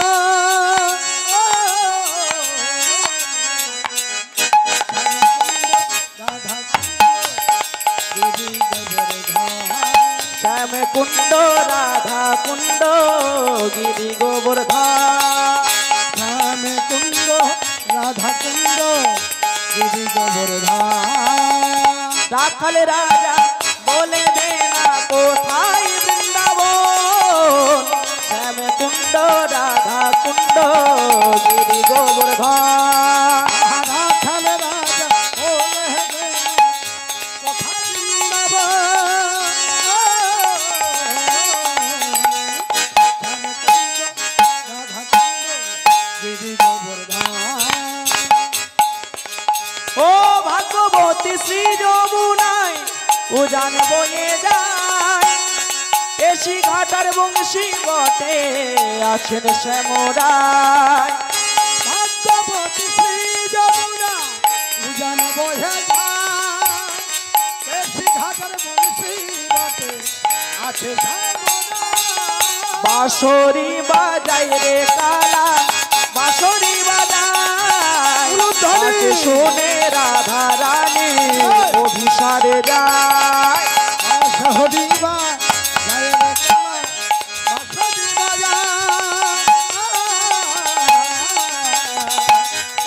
শ্যাম কুণ্ড রাধা কুণ্ড গিরি গোবর্ধন। শ্যাম কুণ্ড রাধা কুণ্ড গিরি গোবর্ধন। রাখাল রাজা বলে দে না কোথায় বৃন্দাবন, শ্যাম কুণ্ড রাধা কুণ্ড গিরি গোবর্ধন। রাখাল রাজা বলে দে কোথা ও ভাগ্যবতী শ্রী যমুনায় উজান বয়ে যায়, এসি ঘাটার বংশী বটে আছেন শ্যামরায়। ভাগ্যবতী শ্রী যমুনা উজান বয়ে যায়, এসি ঘাটার বংশী বটে আছে শ্যামরায়। বাঁশরি বাজাই রে কালা বাঁশরি বাজায়, শুনে রাধা রানী অভিসারে যায়। বাঁশরি বাজায় রে কালা বাঁশরি বাজায়,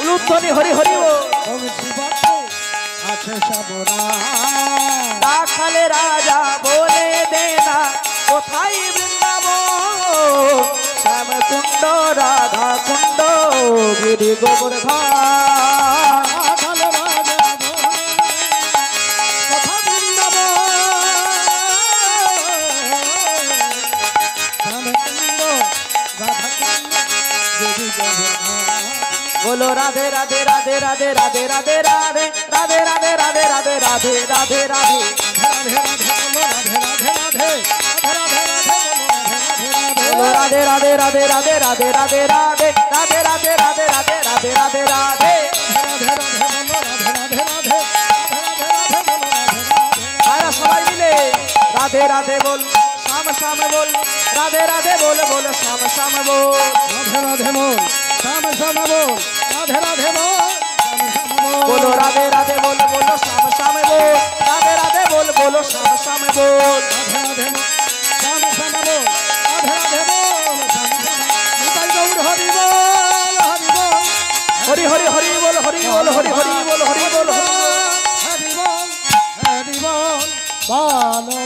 উলুধ্বনি হরি হরি ও। বংশী বটে আছে শ্যামরায়। রাখালে রাজা বলে দে না কোথায় বৃন্দাবন, শ্যাম কুণ্ড রাধা কুণ্ড গিরি গোবর্ধন। রাখাল রাজা কোথা বৃন্দাবন, শ্যাম কুণ্ড রাধা কুণ্ড গিরি গোবর্ধন। बोलो राधे राधे राधे राधे राधे राधे राधे राधे राधे राधे राधे राधे राधे राधे बोलो राधे राधे राधे राधे राधे राधे राधे राधे राधे राधे राधे राधे राधे राधे। आया सबाई मिले राधे राधे बोल श्याम श्याम बोल, राधे राधे बोल बोल श्याम श्याम बोल, राधे राधे बोल श्याम श्याम बोल, राधे राधे बोल बोलो राधे राधे बोल बोलो श्याम श्याम बोल, राधे राधे बोल बोलो श्याम श्याम बोल, राधे राधे श्याम श्याम बोल, राधे राधे बोल श्याम श्याम। निताई गौर हरि बोल हरि बोल, हरि हरि हरि बोल हरि बोल हरि हरि बोल हरि बोल हरि बोल हरि बोल बालो